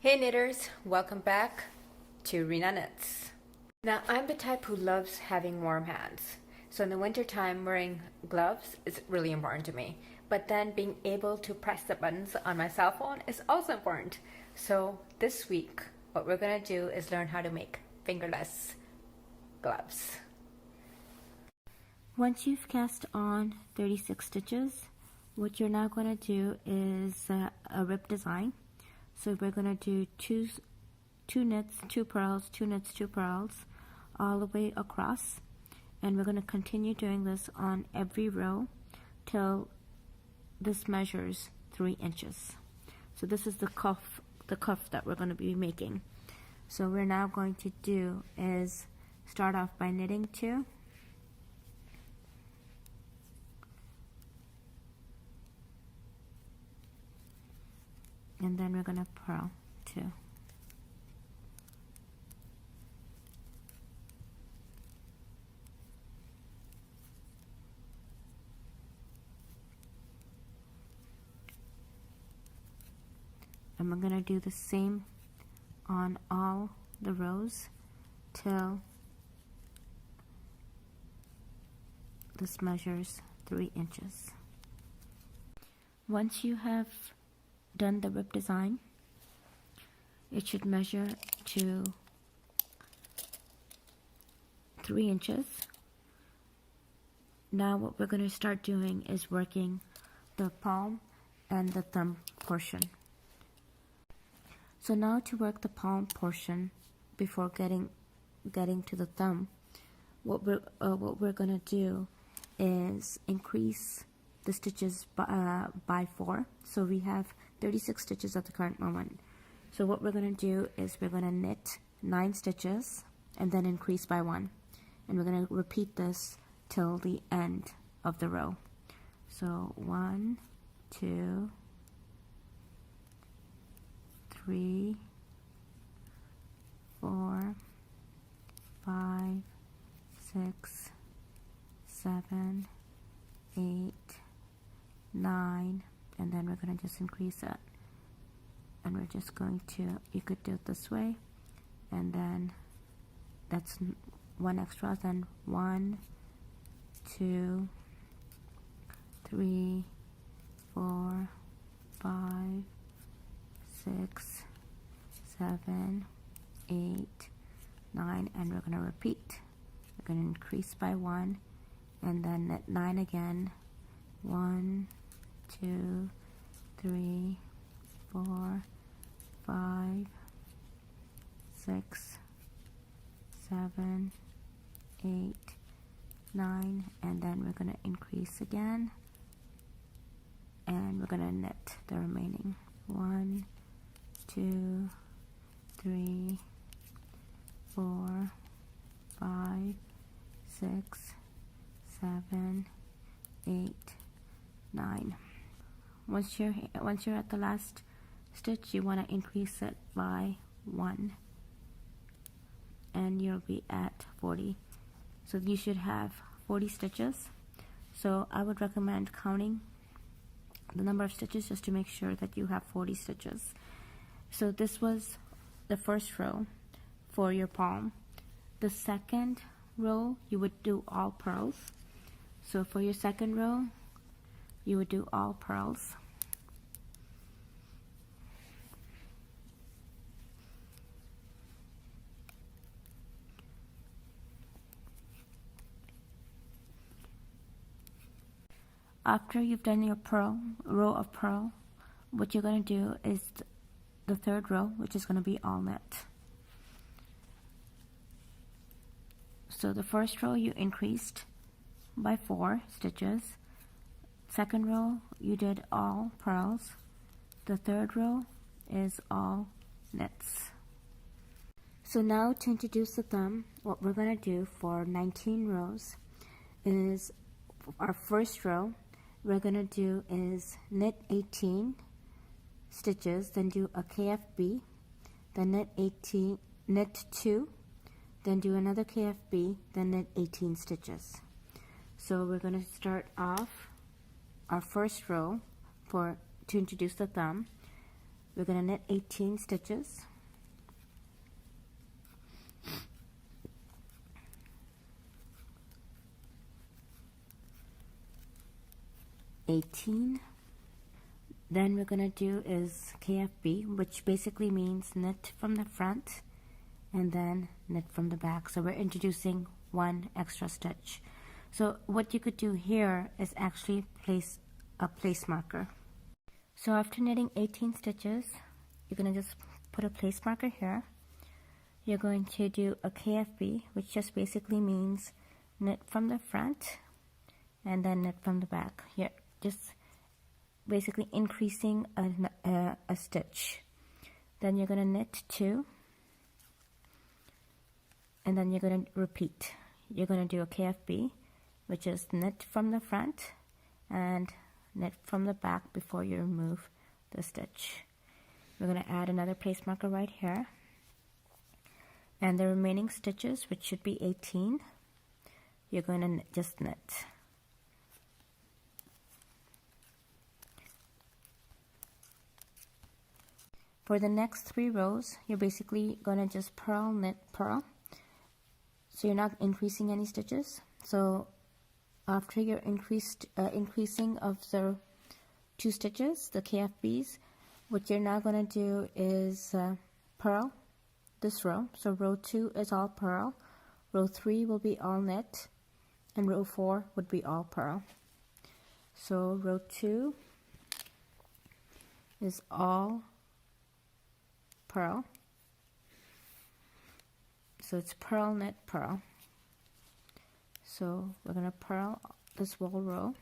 Hey knitters, welcome back to Rena Knits. Now I'm the type who loves having warm hands. So in the winter time, wearing gloves is really important to me. But then being able to press the buttons on my cell phone is also important. So this week, what we're gonna do is learn how to make fingerless gloves. Once you've cast on 36 stitches, what you're now going to do is a rib design. So we're going to do two knits, 2 purls, 2 knits, 2 purls all the way across, and we're going to continue doing this on every row till this measures 3 inches. So this is the cuff that we're going to be making. So we're now going to do is start off by knitting 2, and then we're going to purl 2. And we're going to do the same on all the rows till this measures 3 inches. Once you have done the rib design, it should measure to 3 inches. Now what we're going to start doing is working the palm and the thumb portion. So now to work the palm portion before getting to the thumb, what we're going to do is increase the stitches by 4. So we have 36 stitches at the current moment. So what we're going to do is we're going to knit 9 stitches and then increase by 1. And we're going to repeat this till the end of the row. So 1, 2, 3, 4, 5, 6, 7, 8, 9, and then we're going to just increase it, and we're just going to, you could do it this way, and then that's 1 extra, then 1, 2, 3, 4, 5, 6, 7, 8, 9, and we're going to repeat. We're going to increase by 1 and then knit 9 again. 1, 2, 3, 4, 5, 6, 7, 8, 9, and then we're going to increase again, and we're going to knit the remaining. 1, 2, 3, 4, 5, 6, 7, 8, 9. Once you're at the last stitch, you want to increase it by 1, and you'll be at 40. So you should have 40 stitches. So I would recommend counting the number of stitches just to make sure that you have 40 stitches. So this was the first row for your palm. The second row, you would do all purls. So for your second row, you would do all purls. After you've done your row of purl, what you're going to do is the third row, which is going to be all knit. So the first row you increased by 4 stitches. Second row you did all purls. The third row is all knits. So now to introduce the thumb, what we're going to do for 19 rows is our first row we're going to do is knit 18 stitches, then do a KFB, then knit 2, then do another KFB, then knit 18 stitches. So we're going to start off our first row to introduce the thumb. we're going to knit 18 stitches. Then we're going to do is KFB, which basically means knit from the front and then knit from the back. So we're introducing one extra stitch. So what you could do here is actually place a place marker. So after knitting 18 stitches, you're going to just put a place marker here. You're going to do a KFB, which just basically means knit from the front and then knit from the back. Here, just basically increasing a stitch. Then you're going to knit 2, and then you're going to repeat. You're going to do a KFB, which is knit from the front and knit from the back before you remove the stitch. We're going to add another place marker right here, and the remaining stitches, which should be 18, you're going to just knit. For the next 3 rows, you're basically going to just purl, knit, purl. So you're not increasing any stitches. So after your increasing of the 2 stitches, the KFBs, what you're now going to do is purl this row. So row 2 is all purl, row 3 will be all knit, and row 4 would be all purl. So row 2 is all purl. So it's purl, knit, purl. So we're going to purl this whole row.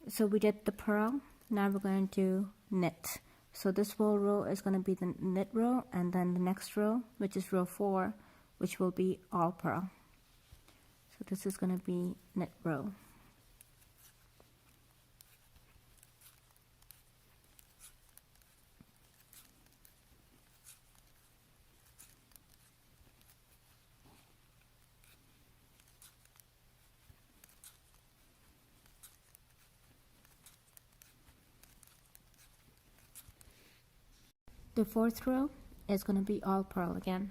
So we did the purl. Now we're going to do knit. So this whole row is going to be the knit row, and then the next row, which is row 4, which will be all purl. So this is going to be knit row. The 4th row is going to be all purl again.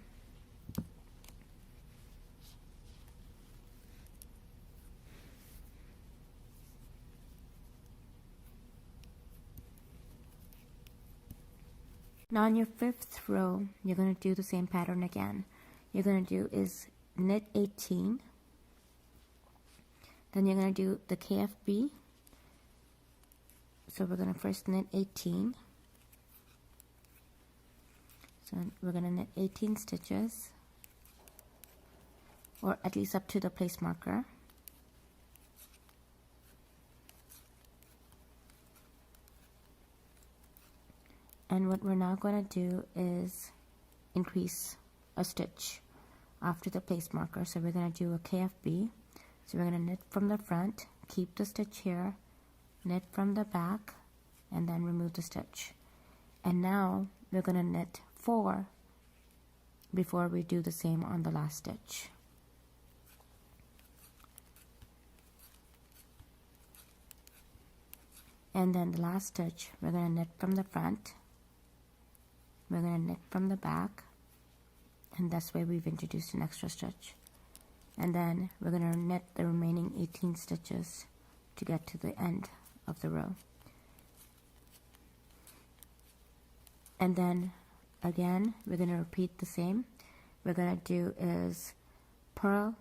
Now on your 5th row, you're going to do the same pattern again. You're going to do is knit 18, then you're going to do the KFB. So we're going to first knit 18. So we're going to knit 18 stitches, or at least up to the place marker. And what we're now going to do is increase a stitch after the place marker. So we're going to do a KFB. So we're going to knit from the front, keep the stitch here, knit from the back, and then remove the stitch. And now we're going to knit 4 before we do the same on the last stitch. And then the last stitch, we're going to knit from the front, we're going to knit from the back, and that's why we've introduced an extra stitch. And then we're going to knit the remaining 18 stitches to get to the end of the row. And then again, we're going to repeat the same. We're going to do is purl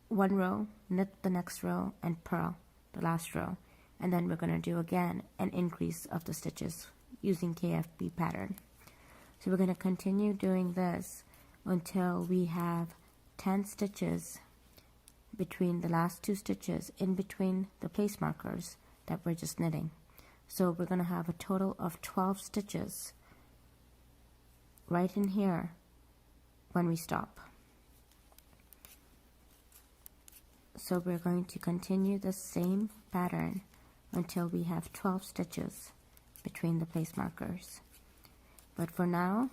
1 row, knit the next row, and purl the last row. And then we're going to do again an increase of the stitches using KFB pattern. So we're going to continue doing this until we have 10 stitches between the last 2 stitches in between the place markers that we're just knitting. So we're going to have a total of 12 stitches right in here when we stop. So we're going to continue the same pattern until we have 12 stitches between the place markers. But for now,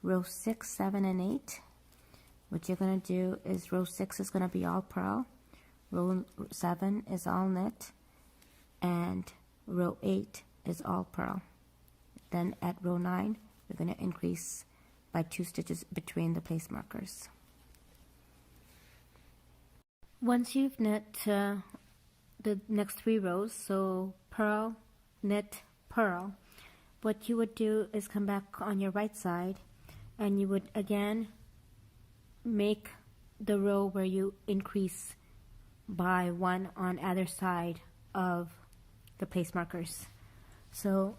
row 6, 7, and 8, what you're going to do is row 6 is going to be all purl, row 7 is all knit, and row 8 is all purl. Then at row 9 we're going to increase by 2 stitches between the place markers. Once you've knit the next 3 rows, so purl, knit, purl, what you would do is come back on your right side and you would again make the row where you increase by 1 on either side of the place markers. So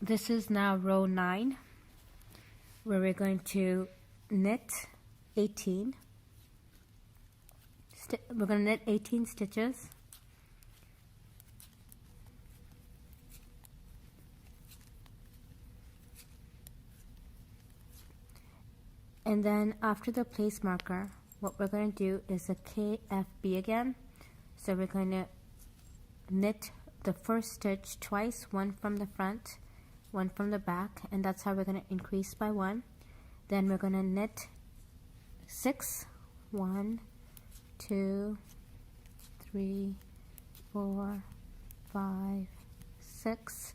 this is now row 9, where we're going to knit 18. We're going to knit 18 stitches. And then after the place marker, what we're going to do is a KFB again. So we're going to knit the first stitch twice, one from the front, one from the back, and that's how we're going to increase by 1. Then we're going to knit 6, 1, 2, 3, 4, 5, 6,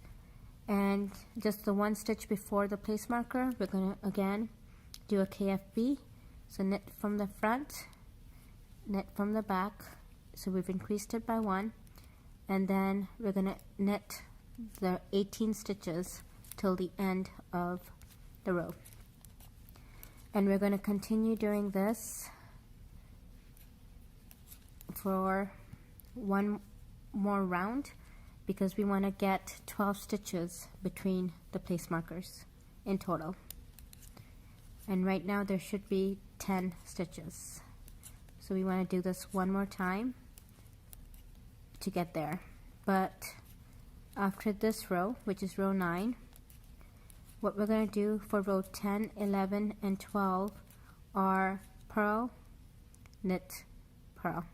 and just the 1 stitch before the place marker, we're going to again do a KFB. So knit from the front, knit from the back, so we've increased it by 1, and then we're going to knit the 18 stitches till the end of the row. And we're going to continue doing this for 1 more round, because we want to get 12 stitches between the place markers in total. And right now there should be 10 stitches. So we want to do this 1 more time to get there. But after this row, which is row 9, what we're going to do for row 10, 11, and 12 are purl, knit, purl.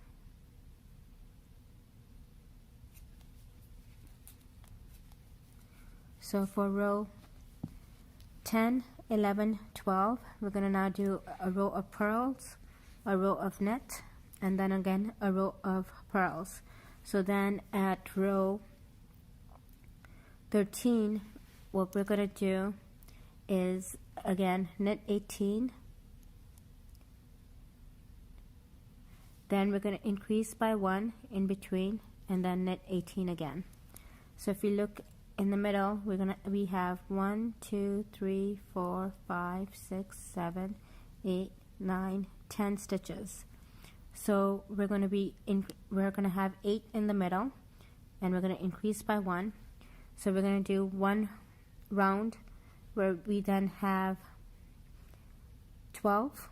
So for row 10, 11, 12, we're going to now do a row of purls, a row of knit, and then again a row of purls. So then at row 13, what we're going to do is again knit 18, then we're going to increase by 1 in between, and then knit 18 again. So if you look in the middle, we have 1, 2, 3, 4, 5, 6, 7, 8, 9, 10 stitches. So we're going to have 8 in the middle, and we're going to increase by 1. So we're going to do 1 round where we then have 12.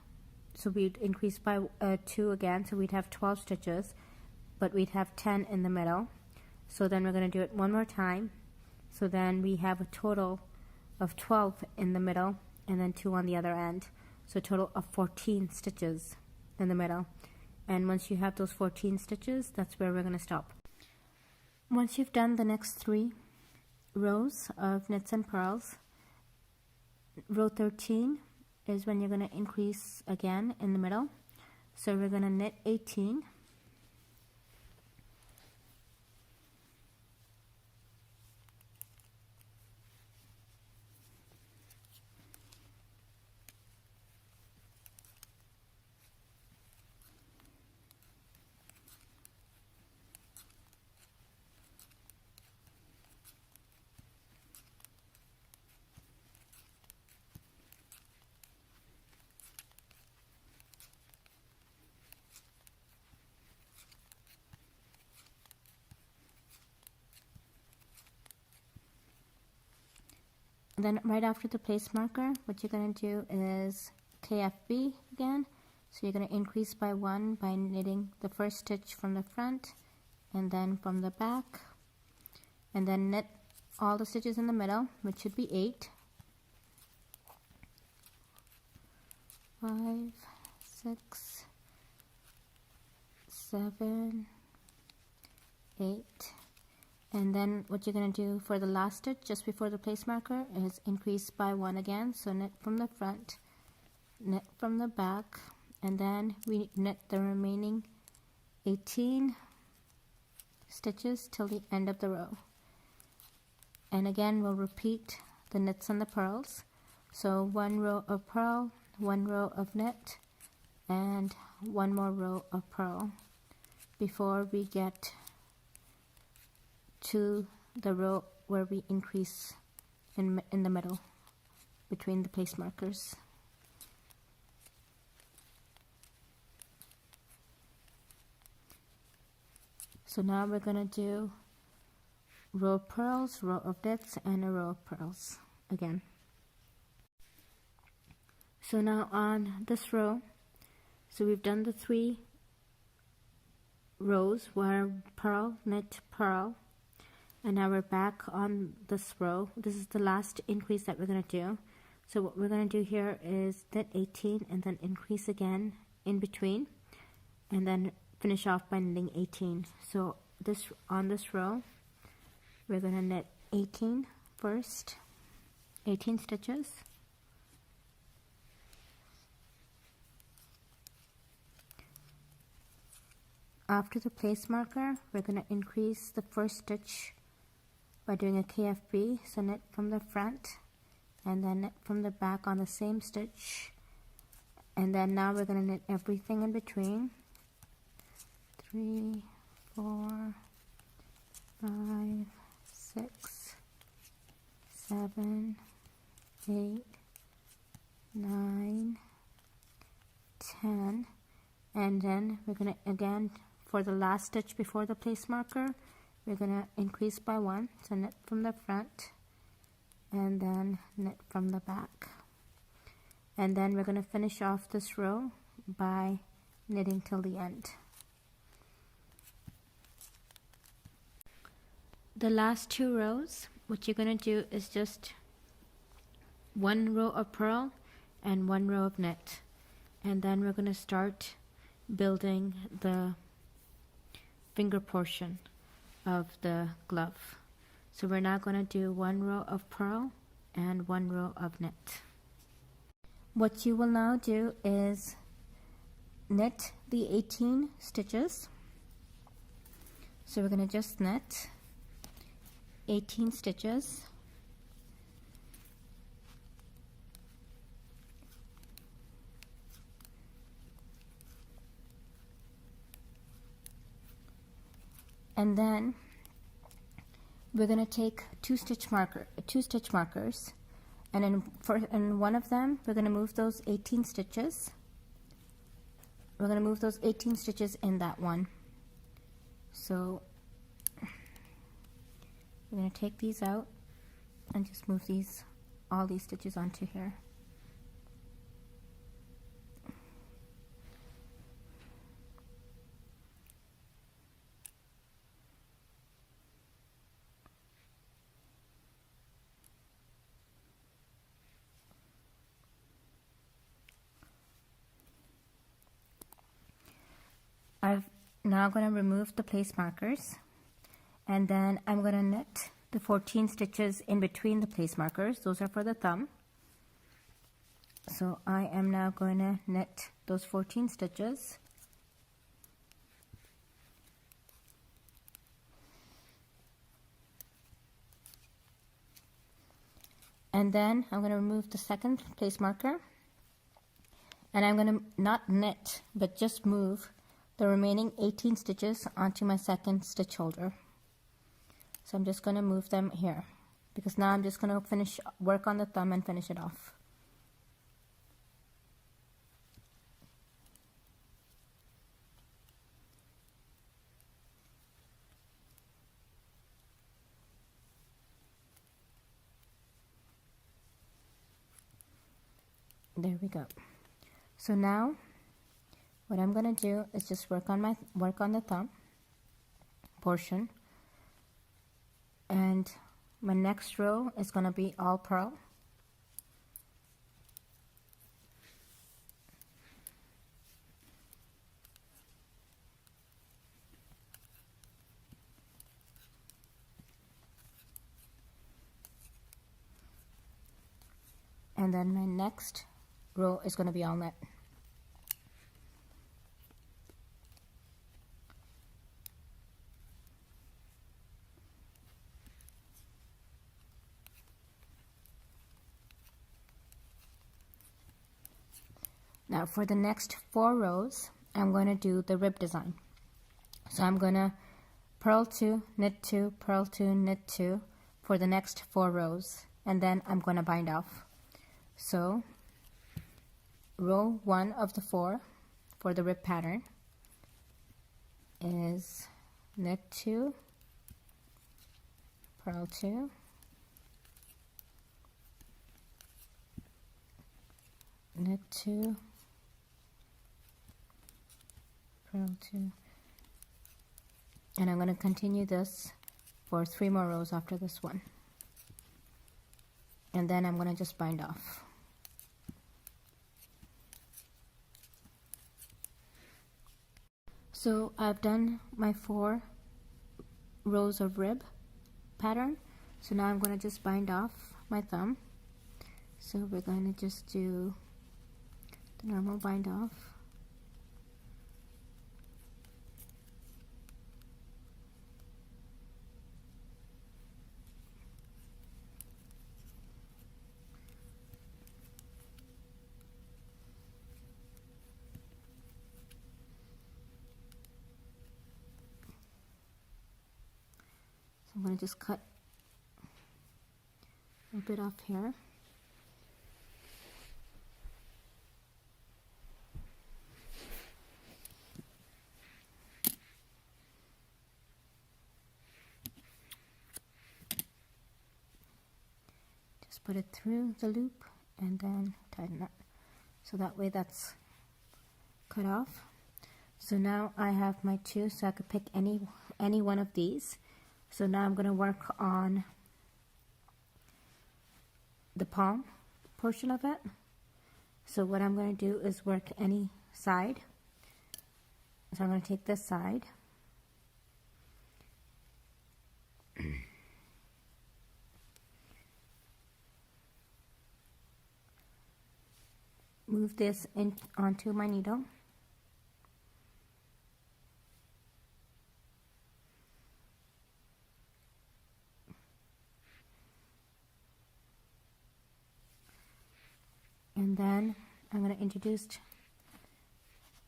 So we'd increase by 2 again, so we'd have 12 stitches, but we'd have 10 in the middle. So then we're going to do it 1 more time. So then we have a total of 12 in the middle, and then 2 on the other end. So a total of 14 stitches in the middle. And once you have those 14 stitches, that's where we're going to stop. Once you've done the next 3 rows of knits and purls, row 13 is when you're going to increase again in the middle. So we're going to knit 18. Then right after the place marker, what you're going to do is KFB again. So you're going to increase by 1 by knitting the first stitch from the front and then from the back, and then knit all the stitches in the middle, which should be 8. 5, 6, 7, 8. And then what you're going to do for the last stitch just before the place marker is increase by 1 again. So knit from the front, knit from the back, and then we knit the remaining 18 stitches till the end of the row. And again, we'll repeat the knits and the purls. So 1 row of purl, 1 row of knit, and 1 more row of purl before we get to the row where we increase in the middle between the place markers. So now we're going to do row of purls, row of knits, and a row of purls again. So now on this row, so we've done the 3 rows where purl, knit, purl, and now we're back on this row. This is the last increase that we're going to do. So what we're going to do here is knit 18 and then increase again in between, and then finish off by knitting 18. So on this row, we're going to knit 18 first, 18 stitches. After the place marker, we're going to increase the first stitch by doing a KFB, so knit from the front and then knit from the back on the same stitch, and then now we're going to knit everything in between. 3, 4, 5, 6, 7, 8, 9, 10, and then we're going to again, for the last stitch before the place marker, we're going to increase by 1, so knit from the front and then knit from the back, and then we're going to finish off this row by knitting till the end. The last 2 rows, what you're going to do is just 1 row of purl and 1 row of knit, and then we're going to start building the finger portion of the glove. So we're now going to do 1 row of purl and 1 row of knit. What you will now do is knit the 18 stitches. So we're going to just knit 18 stitches, and then we're going to take two stitch markers, and in one of them we're going to move those 18 stitches. We're going to move those 18 stitches in that one. So we're going to take these out and just move all these stitches onto here. I'm now going to remove the place markers, and then I'm going to knit the 14 stitches in between the place markers. Those are for the thumb. So I am now going to knit those 14 stitches. And then I'm going to remove the second place marker, and I'm going to not knit but just move the remaining 18 stitches onto my second stitch holder. So I'm just going to move them here, because now I'm just going to work on the thumb and finish it off. There we go. So now what I'm going to do is just work on the thumb portion, and my next row is going to be all purl. And then my next row is going to be all knit. Now for the next 4 rows, I'm going to do the rib design. So I'm going to purl 2, knit 2, purl 2, knit 2 for the next 4 rows, and then I'm going to bind off. So row 1 of the 4 for the rib pattern is knit 2, purl 2, knit 2, purl 2, and I'm going to continue this for 3 more rows after this one, and then I'm going to just bind off. So I've done my 4 rows of rib pattern, so now I'm going to just bind off my thumb. So we're going to just do the normal bind off. So I'm going to just cut a bit off here. Just put it through the loop and then tighten it. So that way that's cut off. So now I have my 2, so I could pick any one of these. So now I'm going to work on the palm portion of it. So what I'm going to do is work any side. So I'm going to take this side, move this in onto my needle, and then I'm going to introduce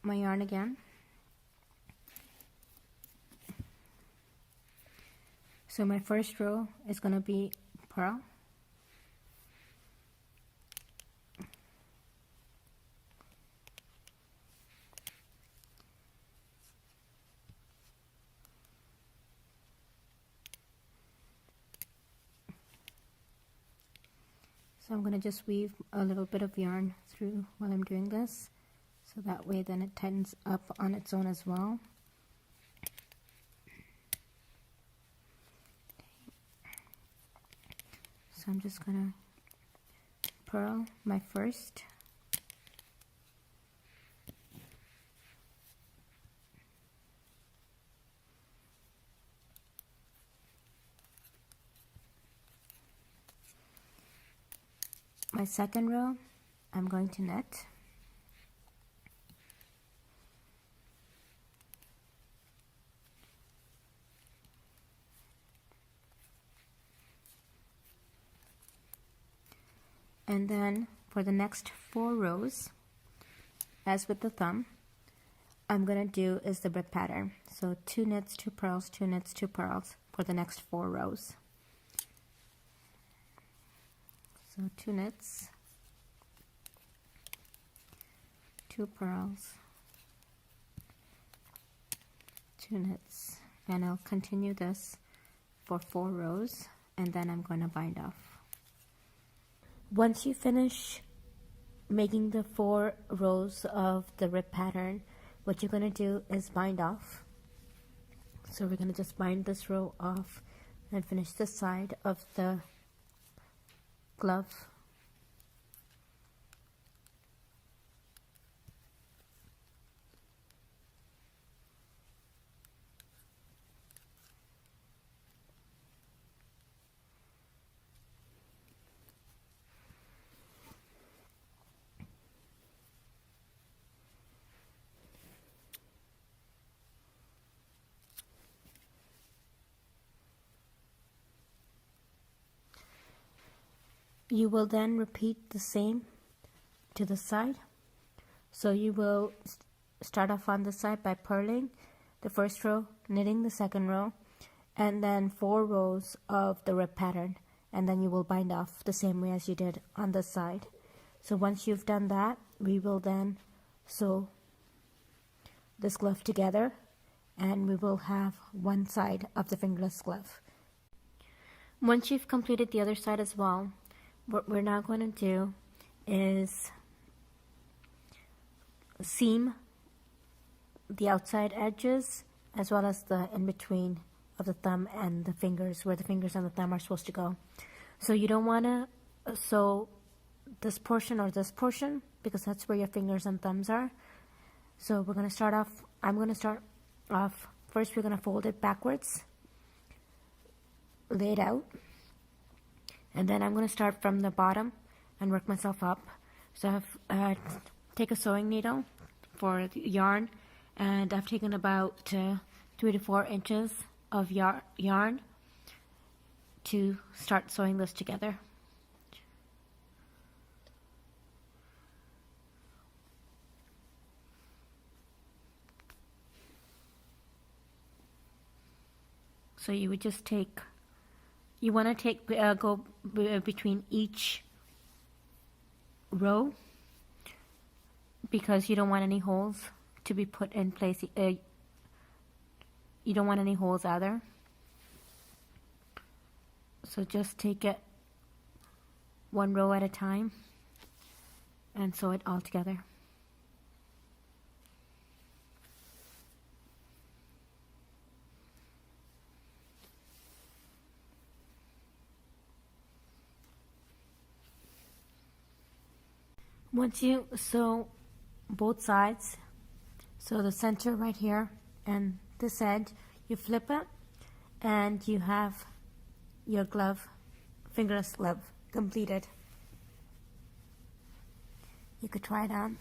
my yarn again. So my first row is going to be purl, so I'm going to just weave a little bit of yarn through while I'm doing this, so that way then it tightens up on its own as well. So I'm just going to purl my first, my second row I'm going to knit, and then for the next 4 rows, as with the thumb, I'm going to do is the rib pattern. So 2 knits, 2 purls, 2 knits, 2 purls for the next 4 rows. So 2 knits, 2 purls, 2 knits, and I'll continue this for 4 rows, and then I'm going to bind off. Once you finish making the 4 rows of the rib pattern, what you're going to do is bind off. So we're going to just bind this row off and finish this side of the glove. You will then repeat the same to the side. So you will start off on this side by purling the first row, knitting the second row, and then 4 rows of the rib pattern, and then you will bind off the same way as you did on this side. So once you've done that, we will then sew this glove together, and we will have one side of the fingerless glove. Once you've completed the other side as well, what we're now going to do is seam the outside edges as well as the in between of the thumb and the fingers, where the fingers and the thumb are supposed to go. So you don't want to sew this portion or this portion, because that's where your fingers and thumbs are. So we're going to start off, I'm going to start off, first we're going to fold it backwards, lay it out, and then I'm going to start from the bottom and work myself up. So I've take a sewing needle for the yarn, and I've taken about 3 to 4 inches of yarn to start sewing this together. So you would just take, you want to take, go between each row, because you don't want any holes to be put in place. You don't want any holes either. So just take it 1 row at a time and sew it all together. Once you sew both sides, so the center right here and this edge, you flip it and you have your glove, fingerless glove, completed. You could try it on,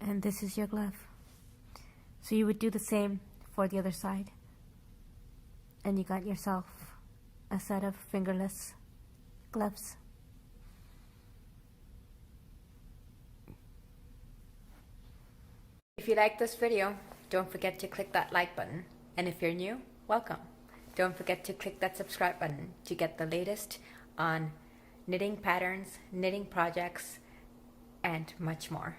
and this is your glove. So you would do the same for the other side, and you got yourself a set of fingerless gloves. If you like this video, don't forget to click that like button. And if you're new, welcome. Don't forget to click that subscribe button to get the latest on knitting patterns, knitting projects, and much more.